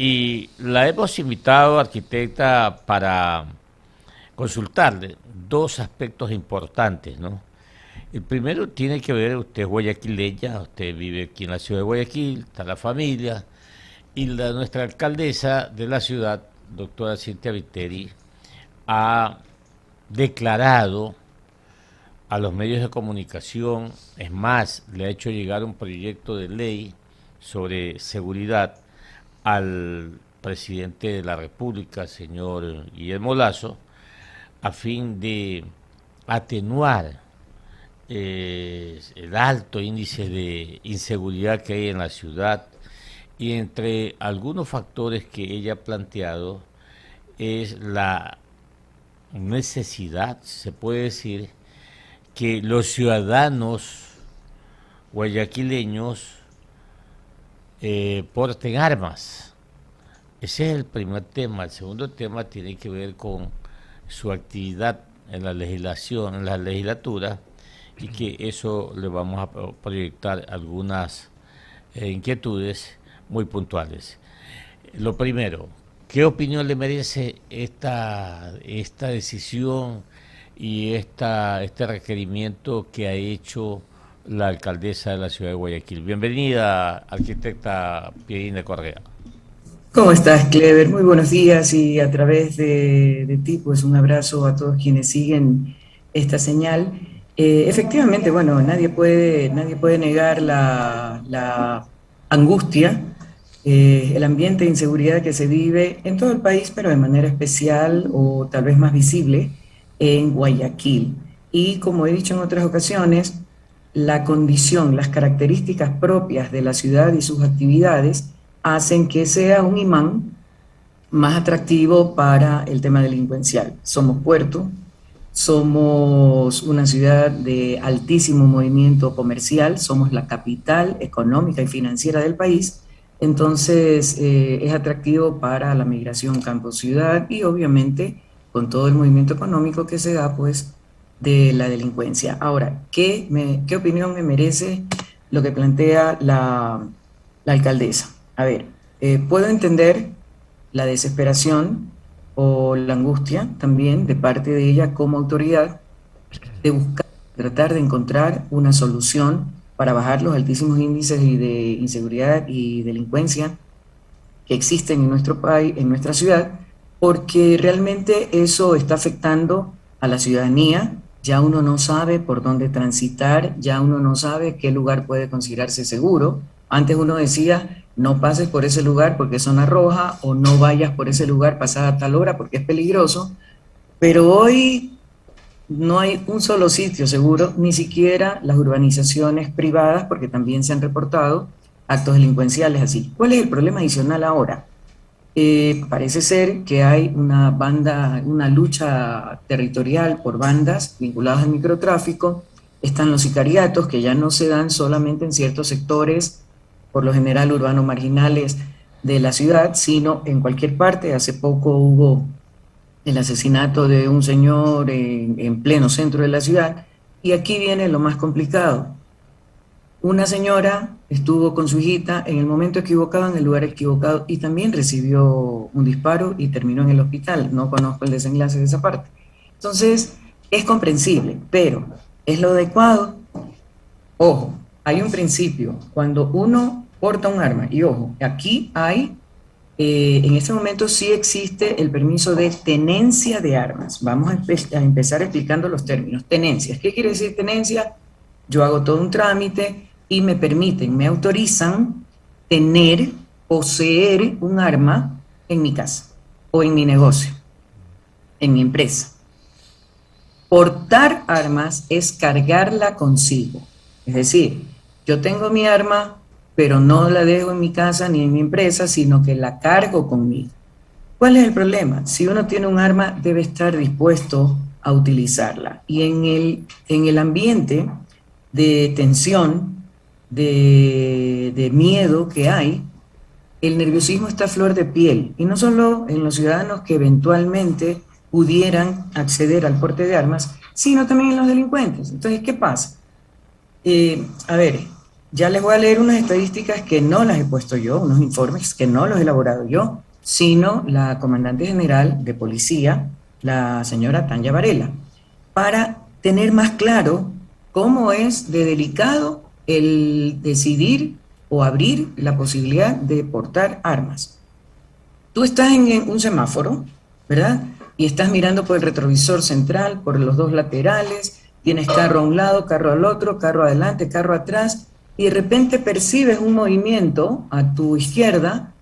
Y la hemos invitado, arquitecta, para consultarle dos aspectos importantes, ¿no? El primero tiene que ver, usted es guayaquileña, usted vive aquí en la ciudad de Guayaquil, está la familia, y nuestra alcaldesa de la ciudad, doctora Cintia Viteri, ha declarado a los medios de comunicación, es más, le ha hecho llegar un proyecto de ley sobre seguridad al presidente de la República, señor Guillermo Lazo, a fin de atenuar el alto índice de inseguridad que hay en la ciudad, y entre algunos factores que ella ha planteado es la necesidad, se puede decir, que los ciudadanos guayaquileños porten armas. Ese es el primer tema. El segundo tema tiene que ver con su actividad en la legislación, en la legislatura, y que eso le vamos a proyectar algunas inquietudes muy puntuales. Lo primero, ¿qué opinión le merece esta decisión y este requerimiento que ha hecho la alcaldesa de la ciudad de Guayaquil? Bienvenida, arquitecta Pierina Correa. ¿Cómo estás, Clever? Muy buenos días y a través de ti, pues un abrazo a todos quienes siguen esta señal. Efectivamente, bueno, nadie puede negar la angustia, el ambiente de inseguridad que se vive en todo el país, pero de manera especial o tal vez más visible en Guayaquil. Y como he dicho en otras ocasiones, la condición, las características propias de la ciudad y sus actividades hacen que sea un imán más atractivo para el tema delincuencial. Somos puerto, somos una ciudad de altísimo movimiento comercial, somos la capital económica y financiera del país, entonces es atractivo para la migración campo-ciudad y obviamente con todo el movimiento económico que se da pues de la delincuencia. Ahora, ¿qué opinión me merece lo que plantea la alcaldesa? A ver, puedo entender la desesperación o la angustia también de parte de ella como autoridad de buscar, tratar de encontrar una solución para bajar los altísimos índices de inseguridad y delincuencia que existen en nuestro país, en nuestra ciudad, porque realmente eso está afectando a la ciudadanía. Ya uno no sabe por dónde transitar, ya uno no sabe qué lugar puede considerarse seguro. Antes uno decía, no pases por ese lugar porque es zona roja, o no vayas por ese lugar pasada tal hora porque es peligroso, pero hoy no hay un solo sitio seguro, ni siquiera las urbanizaciones privadas, porque también se han reportado actos delincuenciales así. ¿Cuál es el problema adicional ahora? Parece ser que hay una lucha territorial por bandas vinculadas al microtráfico. Están los sicariatos que ya no se dan solamente en ciertos sectores, por lo general urbanos marginales de la ciudad, sino en cualquier parte. Hace poco hubo el asesinato de un señor en pleno centro de la ciudad, y aquí viene lo más complicado. Una señora estuvo con su hijita en el momento equivocado, en el lugar equivocado, y también recibió un disparo y terminó en el hospital. No conozco el desenlace de esa parte. Entonces, es comprensible, pero ¿es lo adecuado? Ojo, hay un principio. Cuando uno porta un arma, y ojo, aquí hay, en este momento sí existe el permiso de tenencia de armas. Vamos a empezar explicando los términos. Tenencias. ¿Qué quiere decir tenencia? Yo hago todo un trámite y me permiten, me autorizan tener, poseer un arma en mi casa o en mi negocio, en mi empresa. Portar armas es cargarla consigo. Es decir, yo tengo mi arma, pero no la dejo en mi casa ni en mi empresa, sino que la cargo conmigo. ¿Cuál es el problema? Si uno tiene un arma, debe estar dispuesto a utilizarla. Y en el ambiente de tensión, de miedo que hay, el nerviosismo está a flor de piel, y no solo en los ciudadanos que eventualmente pudieran acceder al porte de armas, sino también en los delincuentes. Entonces, ¿qué pasa? A ver, Ya les voy a leer unas estadísticas que no las he puesto yo, unos informes que no los he elaborado yo, sino la comandante general de policía, la señora Tanya Varela, para tener más claro cómo es de delicado el decidir o abrir la posibilidad de portar armas. Tú estás en un semáforo, ¿verdad? Y estás mirando por el retrovisor central, por los dos laterales, tienes carro a un lado, carro al otro, carro adelante, carro atrás, y de repente percibes un movimiento a tu izquierda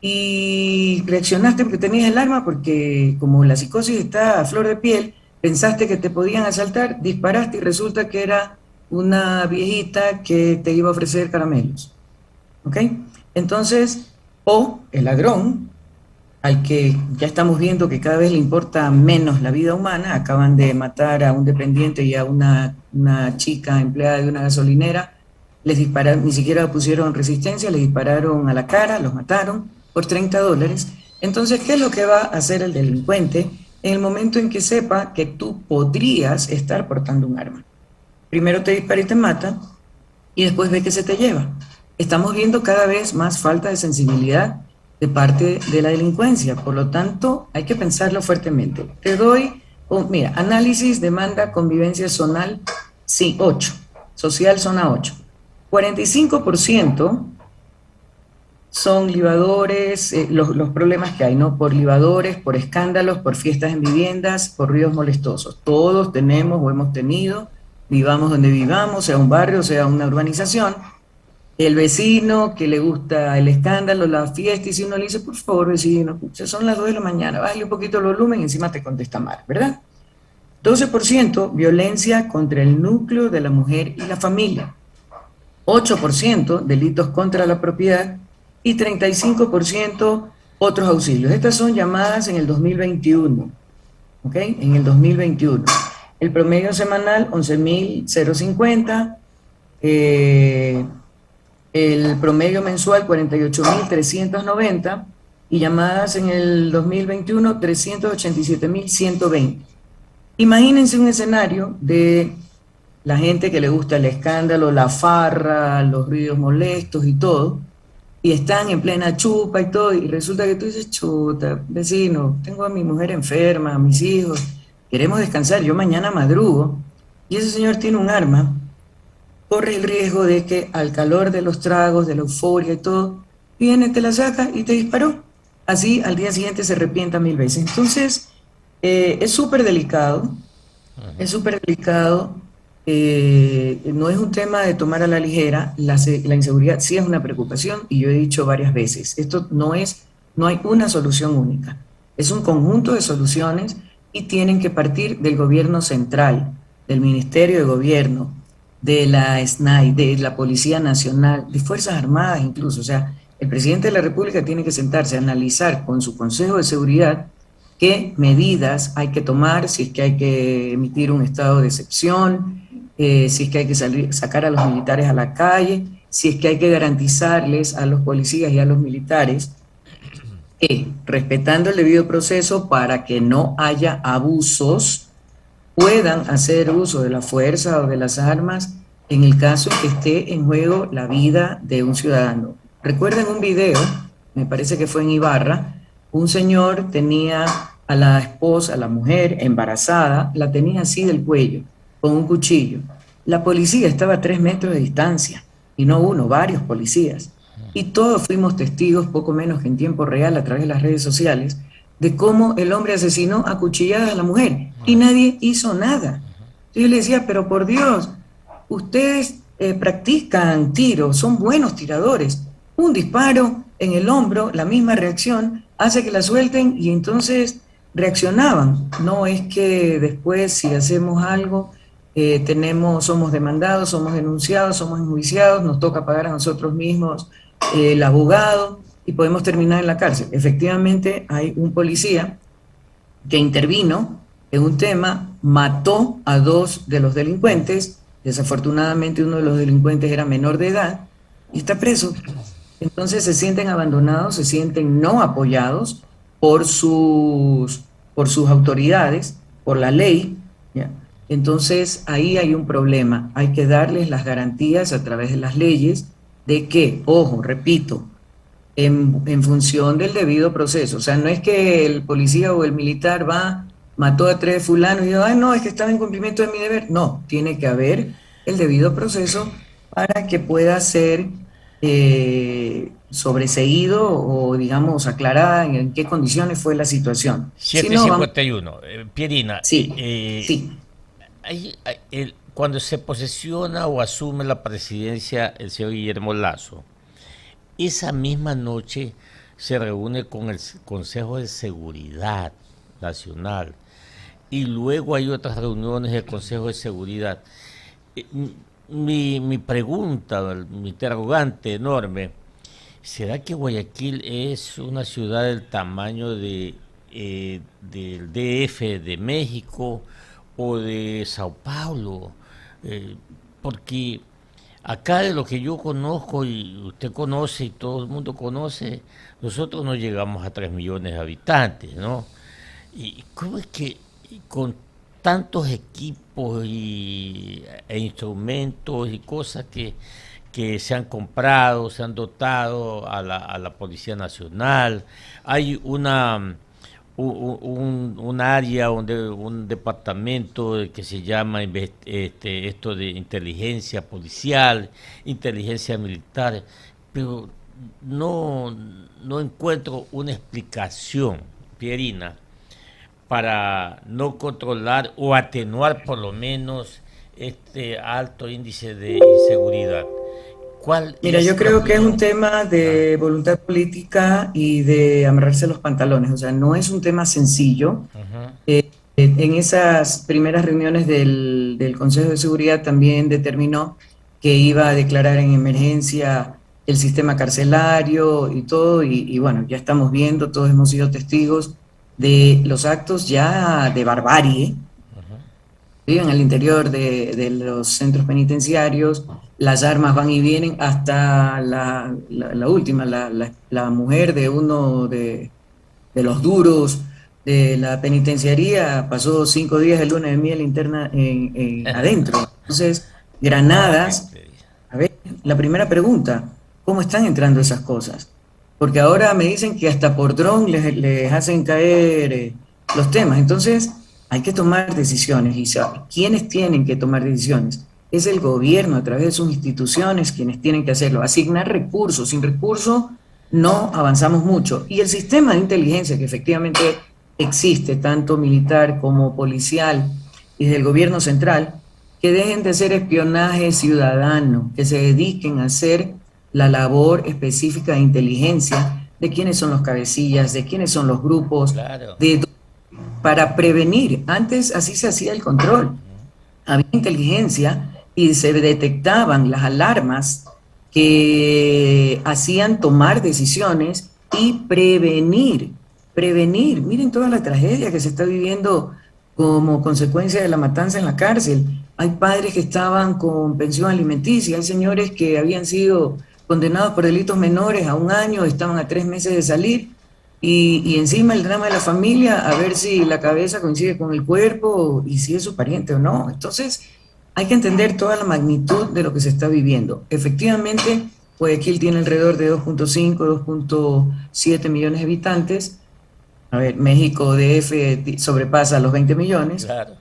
y reaccionaste porque tenías el arma, porque como la psicosis está a flor de piel, pensaste que te podían asaltar, disparaste y resulta que era una viejita que te iba a ofrecer caramelos. ¿Ok? Entonces, o el ladrón, al que ya estamos viendo que cada vez le importa menos la vida humana, acaban de matar a un dependiente y a una chica empleada de una gasolinera, les dispararon, ni siquiera pusieron resistencia, les dispararon a la cara, los mataron por $30. Entonces, ¿qué es lo que va a hacer el delincuente en el momento en que sepa que tú podrías estar portando un arma? Primero te dispara y te mata, y después ve que se te lleva. Estamos viendo cada vez más falta de sensibilidad de parte de la delincuencia, por lo tanto hay que pensarlo fuertemente. Te doy, mira, análisis, demanda, convivencia zonal, sí, 8, social zona 8. 45% son libadores, los problemas que hay, ¿no? Por libadores, por escándalos, por fiestas en viviendas, por ruidos molestosos. Todos tenemos o hemos tenido, vivamos donde vivamos, sea un barrio, sea una urbanización, el vecino que le gusta el escándalo, la fiesta, y si uno le dice, por favor, vecino, son las 2 de la mañana, bájale un poquito el volumen y encima te contesta mal, ¿verdad? 12% violencia contra el núcleo de la mujer y la familia. 8% delitos contra la propiedad y 35% otros auxilios. Estas son llamadas en el 2021, ¿ok? En el 2021. El promedio semanal, 11.050, el promedio mensual, 48.390, y llamadas en el 2021, 387.120. Imagínense un escenario de la gente que le gusta el escándalo, la farra, los ruidos molestos y todo, y están en plena chupa y todo, y resulta que tú dices, chuta, vecino, tengo a mi mujer enferma, a mis hijos, queremos descansar, yo mañana madrugo, y ese señor tiene un arma, corre el riesgo de que al calor de los tragos, de la euforia y todo, viene, te la saca y te disparó. Así al día siguiente se arrepienta 1000 veces. Entonces, es súper delicado, es súper delicado. No es un tema de tomar a la ligera, la inseguridad sí es una preocupación y yo he dicho varias veces, esto no hay una solución única, es un conjunto de soluciones y tienen que partir del gobierno central, del Ministerio de Gobierno, de la SNAI, de la Policía Nacional, de Fuerzas Armadas incluso. O sea, el presidente de la República tiene que sentarse a analizar con su Consejo de Seguridad qué medidas hay que tomar, si es que hay que emitir un estado de excepción, si es que hay que sacar a los militares a la calle, si es que hay que garantizarles a los policías y a los militares que, respetando el debido proceso para que no haya abusos, puedan hacer uso de la fuerza o de las armas en el caso en que esté en juego la vida de un ciudadano. Recuerden un video, me parece que fue en Ibarra, un señor tenía a la esposa, a la mujer embarazada, la tenía así del cuello, con un cuchillo. La policía estaba a 3 metros de distancia, y no uno, varios policías. Y todos fuimos testigos, poco menos que en tiempo real, a través de las redes sociales, de cómo el hombre asesinó a cuchilladas a la mujer, y nadie hizo nada. Yo le decía, pero por Dios, ustedes practican tiro, son buenos tiradores. Un disparo en el hombro, la misma reacción, hace que la suelten y entonces reaccionaban. No es que después, si hacemos algo, somos demandados, somos denunciados, somos enjuiciados, nos toca pagar a nosotros mismos el abogado y podemos terminar en la cárcel. Efectivamente, hay un policía que intervino en un tema, mató a 2 de los delincuentes, desafortunadamente uno de los delincuentes era menor de edad y está preso. Entonces se sienten abandonados, se sienten no apoyados por sus autoridades, por la ley, ¿ya? Entonces, ahí hay un problema. Hay que darles las garantías a través de las leyes de que, ojo, repito, en función del debido proceso. O sea, no es que el policía o el militar va, mató a tres fulanos y digo, ay, no, es que estaba en cumplimiento de mi deber. No, tiene que haber el debido proceso para que pueda ser sobreseído o, digamos, aclarada en qué condiciones fue la situación. Si siete no, vamos, cincuenta y uno Pierina, sí, sí. cuando se posesiona o asume la presidencia el señor Guillermo Lazo, esa misma noche se reúne con el Consejo de Seguridad Nacional y luego hay otras reuniones del Consejo de Seguridad. Eh, mi pregunta, mi interrogante enorme, ¿será que Guayaquil es una ciudad del tamaño del DF de México o de Sao Paulo? Eh, Porque acá de lo que yo conozco y usted conoce y todo el mundo conoce, nosotros no llegamos a 3 millones de habitantes, ¿no? ¿Y cómo es que con tantos equipos e instrumentos y cosas que se han comprado, se han dotado a la Policía Nacional, hay un área, un departamento que se llama esto de inteligencia policial, inteligencia militar, pero no, no encuentro una explicación, Pierina, para no controlar o atenuar por lo menos este alto índice de inseguridad. ¿Cuál Mira, yo es la creo que es un opinión? tema Ah, de voluntad política y de amarrarse los pantalones. O sea, no es un tema sencillo. ujú. En esas primeras reuniones del Consejo de Seguridad también determinó que iba a declarar en emergencia el sistema carcelario y todo, y bueno, ya estamos viendo, todos hemos sido testigos de los actos ya de barbarie viven al interior de los centros penitenciarios, las armas van y vienen hasta la última, la mujer de uno de los duros de la penitenciaría pasó 5 días de luna de miel interna adentro. Entonces, Ay, granadas, a ver, la primera pregunta, ¿cómo están entrando esas cosas? Porque ahora me dicen que hasta por dron les hacen caer los temas. Entonces, hay que tomar decisiones. ¿Y quiénes tienen que tomar decisiones? Es el gobierno a través de sus instituciones quienes tienen que hacerlo. Asignar recursos. Sin recursos no avanzamos mucho. Y el sistema de inteligencia que efectivamente existe, tanto militar como policial y del gobierno central, que dejen de hacer espionaje ciudadano, que se dediquen a hacer la labor específica de inteligencia de quiénes son los cabecillas, de quiénes son los grupos, claro. para prevenir. Antes así se hacía el control. Había inteligencia y se detectaban las alarmas que hacían tomar decisiones y prevenir. Prevenir. Miren toda la tragedia que se está viviendo como consecuencia de la matanza en la cárcel. Hay padres que estaban con pensión alimenticia, hay señores que habían sido condenados por delitos menores a 1 año, estaban a 3 meses de salir, y encima el drama de la familia, a ver si la cabeza coincide con el cuerpo y si es su pariente o no. Entonces, hay que entender toda la magnitud de lo que se está viviendo. Efectivamente, Guayaquil tiene alrededor de 2.5, 2.7 millones de habitantes. A ver, México DF sobrepasa los 20 millones. Claro.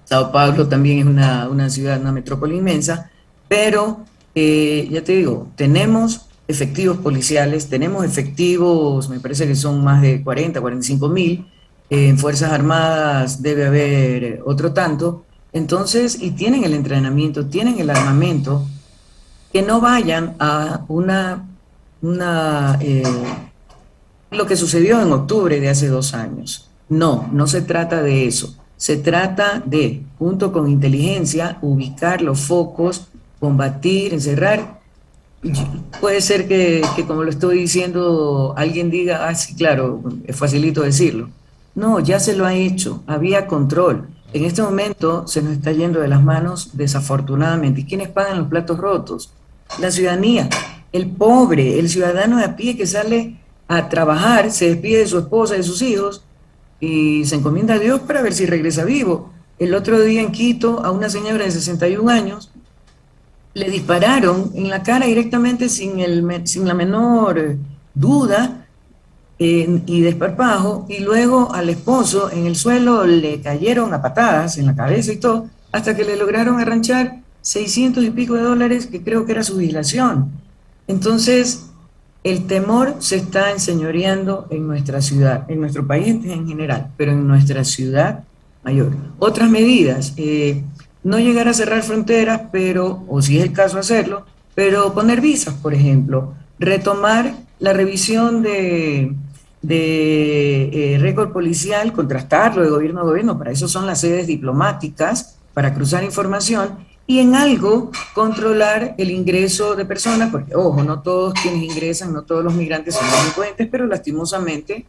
Sao Paulo también es una ciudad, una metrópoli inmensa, pero ya te digo, tenemos efectivos policiales, tenemos efectivos, me parece que son más de 40, 45 mil, en Fuerzas Armadas debe haber otro tanto, entonces, y tienen el entrenamiento, tienen el armamento, que no vayan a lo que sucedió en octubre de hace 2 años. No, no se trata de eso. Se trata de, junto con inteligencia, ubicar los focos, combatir, encerrar. Puede ser que como lo estoy diciendo, alguien diga, ah, sí, claro, es facilito decirlo. No, ya se lo ha hecho, había control. En este momento se nos está yendo de las manos, desafortunadamente. ¿Y quiénes pagan los platos rotos? La ciudadanía, el pobre, el ciudadano de a pie que sale a trabajar, se despide de su esposa, de sus hijos y se encomienda a Dios para ver si regresa vivo. el otro día en Quito a una señora de 61 años le dispararon en la cara directamente sin la menor duda y desparpajo, y luego al esposo en el suelo le cayeron a patadas en la cabeza y todo, hasta que le lograron arranchar 600 y pico de dólares, que creo que era su dilación. Entonces, el temor se está enseñoreando en nuestra ciudad, en nuestro país en general, pero en nuestra ciudad mayor. Otras medidas, no llegar a cerrar fronteras, pero, o si es el caso hacerlo, pero poner visas, por ejemplo, retomar la revisión de récord policial, contrastarlo de gobierno a gobierno, para eso son las sedes diplomáticas, para cruzar información, y en algo controlar el ingreso de personas, porque, ojo, no todos quienes ingresan, no todos los migrantes son delincuentes, pero lastimosamente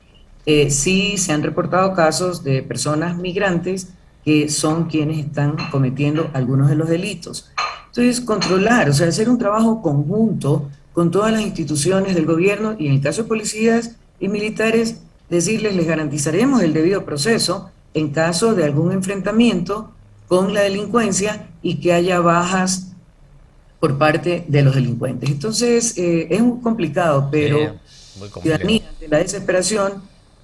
sí se han reportado casos de personas migrantes que son quienes están cometiendo algunos de los delitos. Entonces, controlar, o sea, hacer un trabajo conjunto con todas las instituciones del gobierno y en el caso de policías y militares, decirles, les garantizaremos el debido proceso en caso de algún enfrentamiento con la delincuencia y que haya bajas por parte de los delincuentes. Entonces, es muy complicado, Sí, pero muy la ciudadanía complejo. ante la desesperación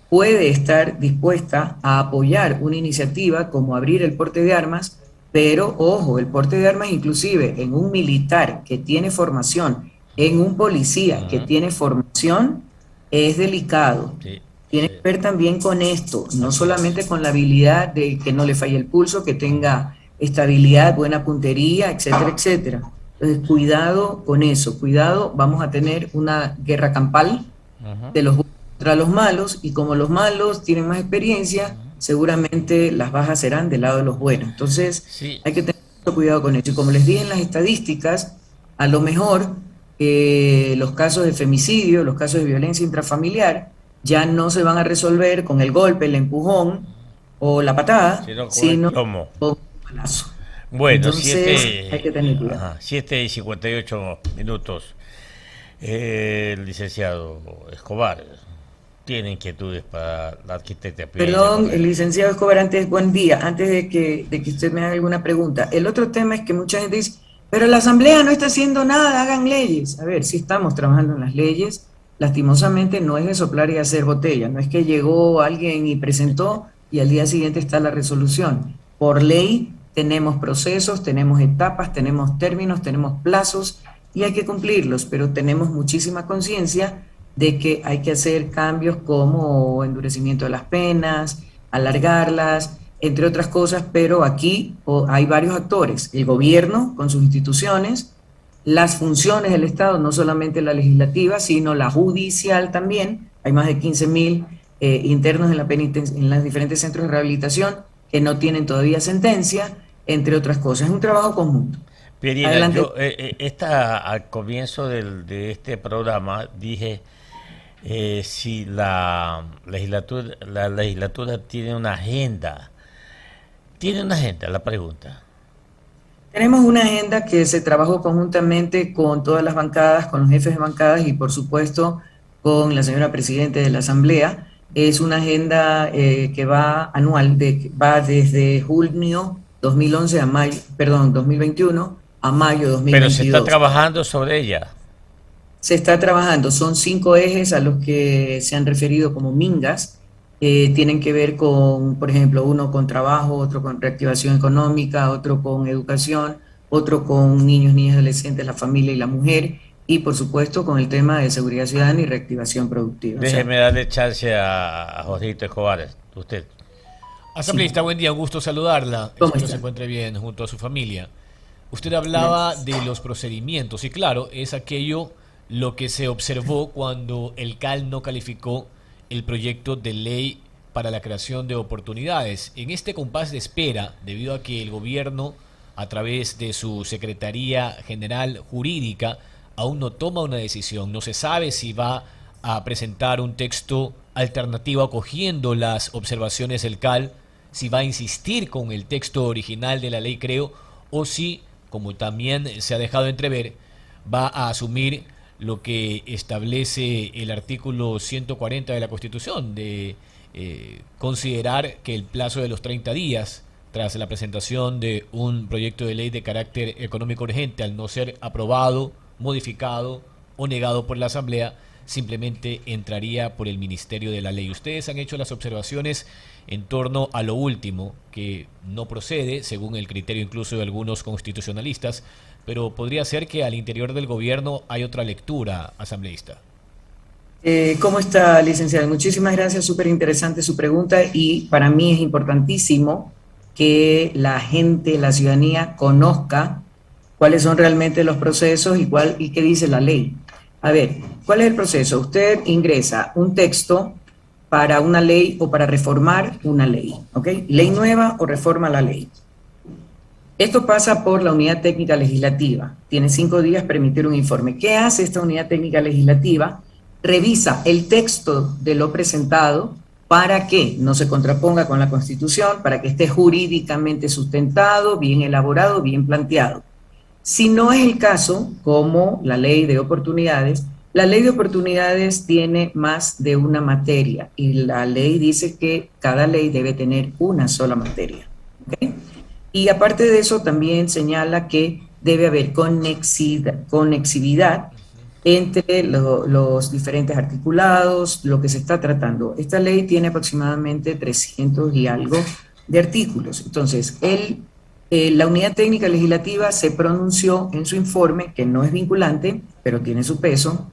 puede estar dispuesta a apoyar una iniciativa como abrir el porte de armas, pero ojo, el porte de armas inclusive en un militar que tiene formación, en un policía que Ujú. tiene formación, es delicado. Sí, Tiene sí, que ver también con esto, no así es. solamente con la habilidad de que no le falle el pulso, que Ujú. tenga estabilidad, buena puntería, etcétera, etcétera. Entonces, cuidado con eso, cuidado, vamos a tener una guerra campal Ujú. de los buenos contra los malos, y como los malos tienen más experiencia, seguramente las bajas serán del lado de los buenos. Entonces, Sí, hay que tener mucho cuidado con eso. Y como les dije en las estadísticas, a lo mejor los casos de femicidio, los casos de violencia intrafamiliar, ya no se van a resolver con el golpe, el empujón o la patada, sino con el sino plomo. con un balazo. Bueno, Entonces, hay que tener cuidado. 7:58. El licenciado Escobar tiene inquietudes para la arquitecta Piriña Perdón, el Correa. licenciado Escobar, antes, buen día, antes de que usted me haga alguna pregunta. El otro tema es que mucha gente dice, pero la Asamblea no está haciendo nada, hagan leyes. A ver, sí estamos trabajando en las leyes, lastimosamente no es de soplar y hacer botella, no es que llegó alguien y presentó y al día siguiente está la resolución. Por ley tenemos procesos, tenemos etapas, tenemos términos, tenemos plazos y hay que cumplirlos, pero tenemos muchísima conciencia de que hay que hacer cambios como endurecimiento de las penas, alargarlas, entre otras cosas, pero aquí hay varios actores, el gobierno con sus instituciones, las funciones del Estado, no solamente la legislativa, sino la judicial también, hay más de 15.000 internos en en los diferentes centros de rehabilitación que no tienen todavía sentencia, entre otras cosas. Es un trabajo conjunto. Pierina, Adelante. yo al comienzo de este programa dije si la legislatura tiene una agenda. ¿Tiene una agenda? La pregunta. Tenemos una agenda que se trabajó conjuntamente con todas las bancadas, con los jefes de bancadas y por supuesto con la señora Presidenta de la Asamblea. Es una agenda que va anual, va desde junio 2011 a mayo, perdón, 2021 a mayo Pero se está 2022. trabajando sobre ella. Se está trabajando, son 5 ejes a los que se han referido como mingas. Tienen que ver con, por ejemplo, uno con trabajo, otro con reactivación económica, otro con educación, otro con niños, niñas, adolescentes, la familia y la mujer, y por supuesto con el tema de seguridad ciudadana y reactivación productiva. O sea, Déjeme darle chance a Jorgito Escobar. Usted. sí, Asambleísta, buen día, un gusto saludarla. ¿cómo Espero se está? encuentre bien junto a su familia. Usted hablaba Gracias. de los procedimientos y claro, es aquello lo que se observó cuando el CAL no calificó el proyecto de ley para la creación de oportunidades. En este compás de espera, debido a que el gobierno, a través de su Secretaría General Jurídica, aún no toma una decisión, no se sabe si va a presentar un texto alternativo acogiendo las observaciones del CAL, si va a insistir con el texto original de la ley creo, o si, como también se ha dejado entrever, va a asumir lo que establece el artículo 140 de la Constitución, de considerar que el plazo de los 30 días tras la presentación de un proyecto de ley de carácter económico urgente, al no ser aprobado, modificado o negado por la Asamblea, simplemente entraría por el Ministerio de la Ley. Ustedes han hecho las observaciones en torno a lo último, que no procede, según el criterio incluso de algunos constitucionalistas, pero podría ser que al interior del gobierno hay otra lectura, asambleísta. ¿Cómo está, licenciada? Muchísimas gracias, súper interesante su pregunta, y para mí es importantísimo que la gente, la ciudadanía, conozca cuáles son realmente los procesos y qué dice la ley. A ver, ¿cuál es el proceso? Usted ingresa un texto para una ley o para reformar una ley, ¿ok? Ley nueva o reforma la ley. Esto pasa por la unidad técnica legislativa. Tiene 5 días para emitir un informe. ¿Qué hace esta unidad técnica legislativa? Revisa el texto de lo presentado para que no se contraponga con la Constitución, para que esté jurídicamente sustentado, bien elaborado, bien planteado. Si no es el caso, como la ley de oportunidades tiene más de una materia y la ley dice que cada ley debe tener una sola materia, ¿okay? Y aparte de eso también señala que debe haber conexividad entre los diferentes articulados, lo que se está tratando. Esta ley tiene aproximadamente 300 y algo de artículos. Entonces, la unidad técnica legislativa se pronunció en su informe, que no es vinculante, pero tiene su peso,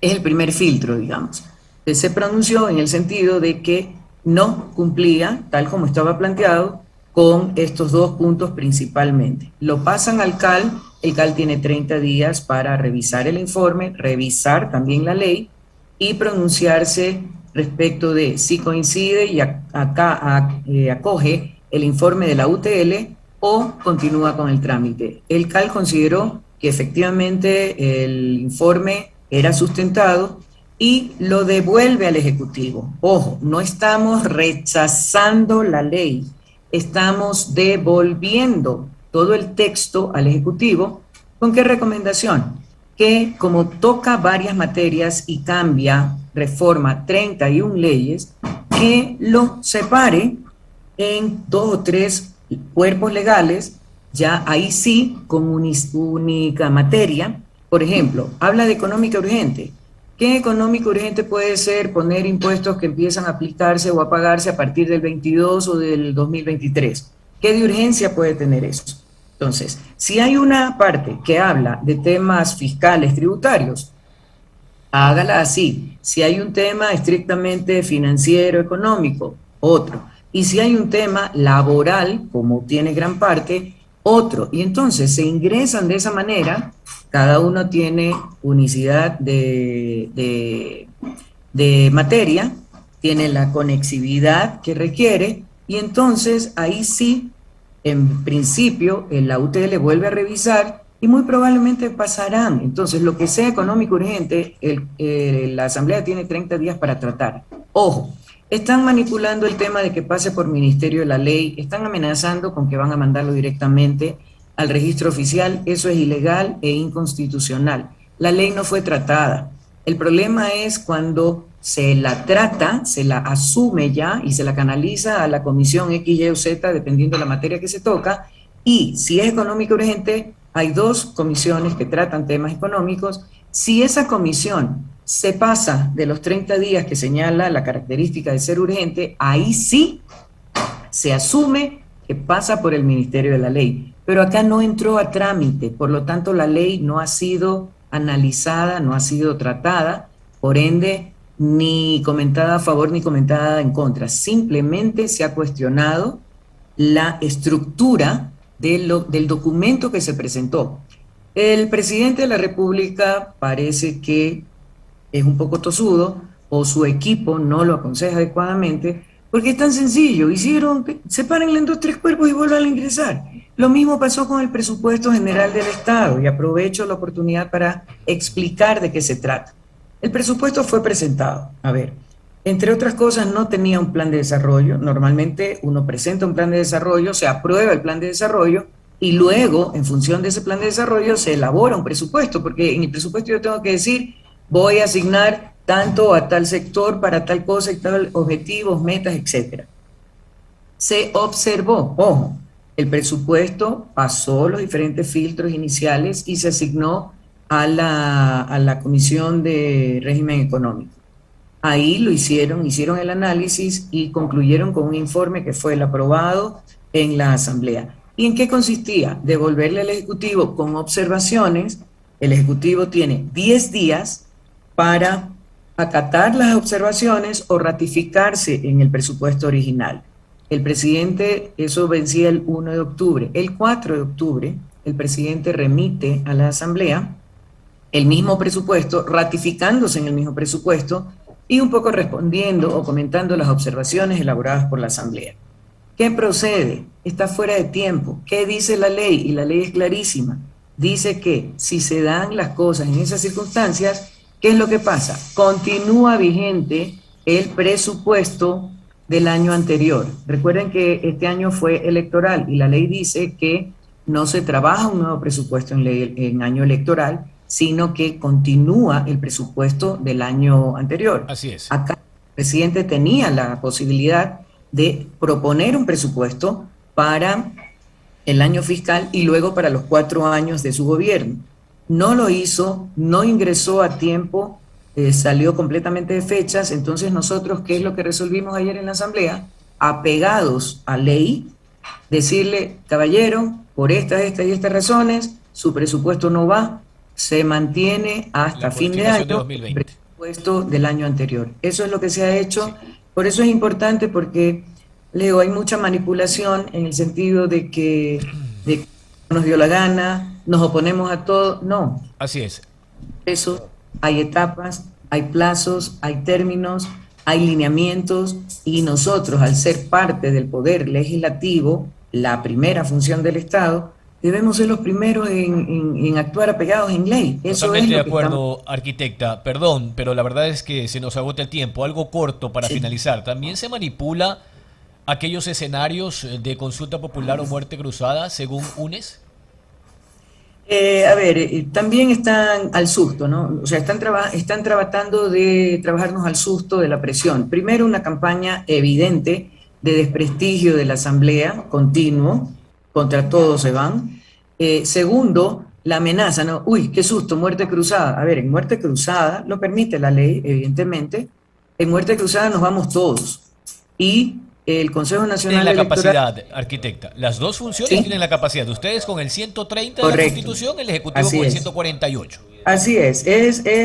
es el primer filtro, digamos. Se pronunció en el sentido de que no cumplía, tal como estaba planteado, con estos 2 puntos principalmente. Lo pasan al CAL, el CAL tiene 30 días para revisar el informe, revisar también la ley y pronunciarse respecto de si coincide y acoge el informe de la UTL o continúa con el trámite. El CAL consideró que efectivamente el informe era sustentado y lo devuelve al Ejecutivo. Ojo, no estamos rechazando la ley, estamos devolviendo todo el texto al Ejecutivo. ¿Con qué recomendación? Que como toca varias materias y cambia, reforma 31 leyes, que lo separe en 2 o 3 cuerpos legales, ya ahí sí, con única materia. Por ejemplo, habla de económica urgente. ¿Qué económica urgente puede ser? Poner impuestos que empiezan a aplicarse o a pagarse a partir del 22 o del 2023. ¿Qué de urgencia puede tener eso? Entonces, si hay una parte que habla de temas fiscales, tributarios, hágala así. Si hay un tema estrictamente financiero, económico, otro. Y si hay un tema laboral, como tiene gran parte, otro. Y entonces se ingresan de esa manera, cada uno tiene unicidad de materia, tiene la conexividad que requiere, y entonces ahí sí, en principio, la UTL vuelve a revisar y muy probablemente pasarán. Entonces, lo que sea económico urgente, la Asamblea tiene 30 días para tratar. Ojo, están manipulando el tema de que pase por Ministerio de la Ley, están amenazando con que van a mandarlo directamente al registro oficial. Eso es ilegal e inconstitucional. La ley no fue tratada. El problema es cuando se la trata, se la asume ya y se la canaliza a la comisión X, Y o Z, dependiendo de la materia que se toca, y si es económico urgente, hay 2 comisiones que tratan temas económicos. Si esa comisión se pasa de los 30 días que señala la característica de ser urgente, ahí sí se asume que pasa por el Ministerio de la Ley. Pero acá no entró a trámite, por lo tanto la ley no ha sido analizada, no ha sido tratada, por ende ni comentada a favor ni comentada en contra. Simplemente se ha cuestionado la estructura del documento que se presentó. El presidente de la República parece que es un poco tosudo, o su equipo no lo aconseja adecuadamente, porque es tan sencillo. Sepárenle en 2 o 3 cuerpos y vuelvan a ingresar. Lo mismo pasó con el presupuesto general del Estado, y aprovecho la oportunidad para explicar de qué se trata. El presupuesto fue presentado. A ver, entre otras cosas, no tenía un plan de desarrollo. Normalmente uno presenta un plan de desarrollo, se aprueba el plan de desarrollo, y luego, en función de ese plan de desarrollo, se elabora un presupuesto, porque en el presupuesto yo tengo que decir, voy a asignar tanto a tal sector para tal cosa y tal, objetivos, metas, etcétera. se observó, ojo, el presupuesto pasó los diferentes filtros iniciales y se asignó a la Comisión de Régimen Económico. Ahí lo hicieron el análisis y concluyeron con un informe que fue el aprobado en la Asamblea. ¿Y en qué consistía? Devolverle al Ejecutivo con observaciones. El Ejecutivo tiene 10 días para acatar las observaciones o ratificarse en el presupuesto original. El presidente, eso vencía el 1 de octubre. El 4 de octubre, el presidente remite a la Asamblea el mismo presupuesto, ratificándose en el mismo presupuesto y un poco respondiendo o comentando las observaciones elaboradas por la Asamblea. ¿Qué procede? Está fuera de tiempo. ¿Qué dice la ley? Y la ley es clarísima. Dice que si se dan las cosas en esas circunstancias, ¿qué es lo que pasa? Continúa vigente el presupuesto del año anterior. Recuerden que este año fue electoral y la ley dice que no se trabaja un nuevo presupuesto en año electoral, sino que continúa el presupuesto del año anterior. Así es. Acá el presidente tenía la posibilidad de proponer un presupuesto para el año fiscal y luego para los 4 años de su gobierno. No lo hizo, no ingresó a tiempo, salió completamente de fechas. Entonces nosotros, ¿qué es lo que resolvimos ayer en la Asamblea? Apegados a ley, decirle, caballero, por estas y estas razones, su presupuesto no va, se mantiene hasta fin de año el presupuesto del año anterior. Eso es lo que se ha hecho. Sí. Por eso es importante, porque, Leo, hay mucha manipulación en el sentido de que nos dio la gana, nos oponemos a todo. No. Así es. Eso, hay etapas, hay plazos, hay términos, hay lineamientos, y nosotros, al ser parte del poder legislativo, la primera función del Estado, debemos ser los primeros en actuar apegados en ley. Eso Totalmente es lo de acuerdo, arquitecta. Perdón, pero la verdad es que se nos agota el tiempo. Algo corto para finalizar. ¿También se manipula aquellos escenarios de consulta popular o muerte cruzada, según UNES? También están al susto, ¿no? O sea, están tratando de trabajarnos al susto de la presión. Primero, una campaña evidente de desprestigio de la Asamblea, continuo, contra todos se van. Segundo, la amenaza, ¿no? Uy, qué susto, muerte cruzada. A ver, en muerte cruzada, lo permite la ley, evidentemente, en muerte cruzada nos vamos todos. Y el Consejo Nacional Electoral... Tiene la capacidad, arquitecta. Las dos funciones tienen la capacidad. Ustedes con el 130 de la Constitución, el Ejecutivo con el 148. Así es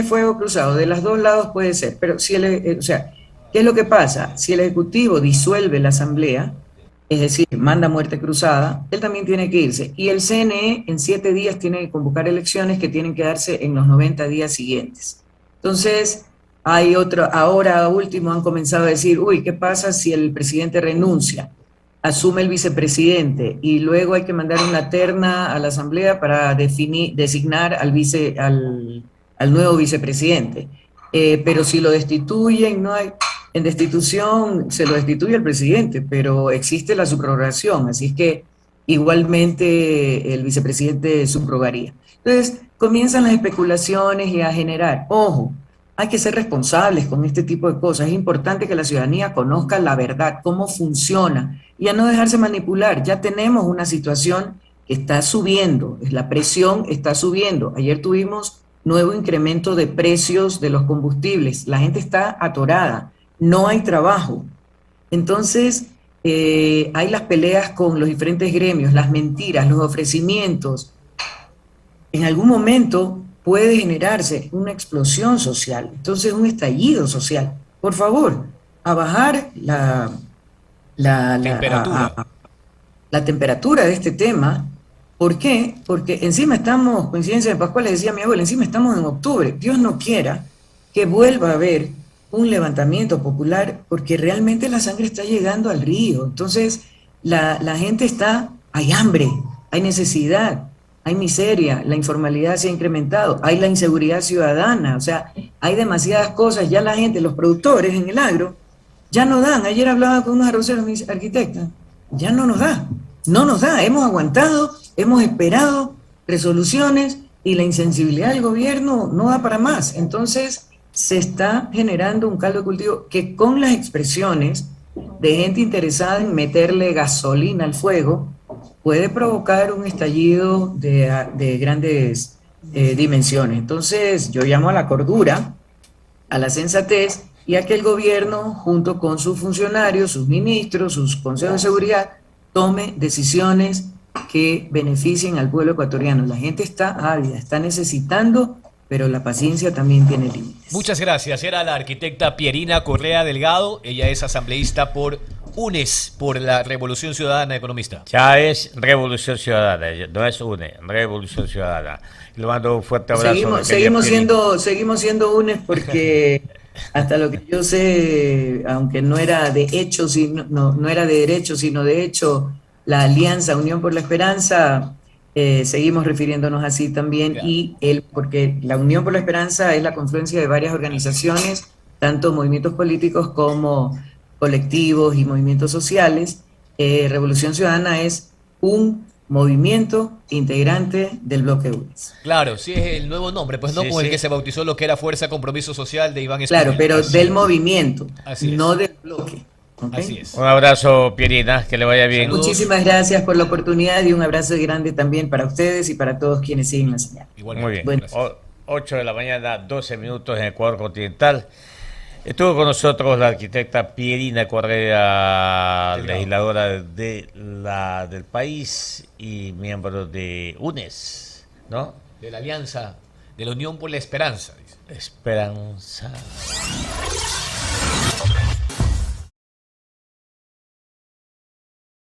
fuego cruzado. De los dos lados puede ser. Pero si ¿qué es lo que pasa? Si el Ejecutivo disuelve la Asamblea, es decir, manda muerte cruzada, él también tiene que irse. Y el CNE en 7 días tiene que convocar elecciones que tienen que darse en los 90 días siguientes. Entonces, hay ahora último han comenzado a decir, uy, ¿qué pasa si el presidente renuncia? Asume el vicepresidente y luego hay que mandar una terna a la Asamblea para designar al nuevo vicepresidente. Pero si lo destituyen, no hay... En destitución se lo destituye el presidente, pero existe la subrogación, así es que igualmente el vicepresidente subrogaría. Entonces comienzan las especulaciones y a generar, ojo, hay que ser responsables con este tipo de cosas. Es importante que la ciudadanía conozca la verdad, cómo funciona, y a no dejarse manipular. Ya tenemos una situación que está subiendo, la presión está subiendo. Ayer tuvimos nuevo incremento de precios de los combustibles, la gente está atorada. No hay trabajo. Entonces, hay las peleas con los diferentes gremios, las mentiras, los ofrecimientos. En algún momento puede generarse una explosión social, entonces un estallido social. Por favor, a bajar la temperatura de este tema. ¿Por qué? Porque encima estamos, coincidencia de Pascual, le decía a mi abuela, encima estamos en octubre. Dios no quiera que vuelva a haber un levantamiento popular, porque realmente la sangre está llegando al río. Entonces la gente hay hambre, hay necesidad, hay miseria, la informalidad se ha incrementado, hay la inseguridad ciudadana, o sea, hay demasiadas cosas. Ya la gente, los productores en el agro, ya no dan. Ayer hablaba con unos arroceros, me dice, arquitecta, ya no nos da, hemos aguantado, hemos esperado resoluciones y la insensibilidad del gobierno no da para más. Entonces se está generando un caldo de cultivo que con las expresiones de gente interesada en meterle gasolina al fuego, puede provocar un estallido de grandes dimensiones. Entonces, yo llamo a la cordura, a la sensatez y a que el gobierno, junto con sus funcionarios, sus ministros, sus consejos de seguridad, tome decisiones que beneficien al pueblo ecuatoriano. La gente está ávida, está necesitando, pero la paciencia también tiene límites. Muchas gracias. Era la arquitecta Pierina Correa Delgado. Ella es asambleísta por UNES, por la Revolución Ciudadana, economista. Ya es Revolución Ciudadana, no es UNE, Revolución Ciudadana. Le mando un fuerte abrazo. Seguimos siendo UNES porque hasta lo que yo sé, aunque no era de hecho, no era de derecho, sino de hecho, la Alianza Unión por la Esperanza, seguimos refiriéndonos así también, claro. Porque la Unión por la Esperanza es la confluencia de varias organizaciones, tanto movimientos políticos como colectivos y movimientos sociales. Revolución Ciudadana es un movimiento integrante del bloque UNES. Claro, sí es el nuevo nombre, pues no sí, con el que se bautizó lo que era Fuerza Compromiso Social de Iván Espinel. Claro, pero así del movimiento, no del bloque. ¿Okay? Así es. Un abrazo, Pierina, que le vaya bien. Saludos. Muchísimas gracias por la oportunidad y un abrazo grande también para ustedes y para todos quienes siguen la señal. Igualmente. Muy bien. Bueno. 8 de la mañana, 12 minutos en Ecuador continental. Estuvo con nosotros la arquitecta Pierina Correa, legisladora del país y miembro de UNES, ¿no? De la Alianza, de la Unión por la Esperanza. Dice. Esperanza.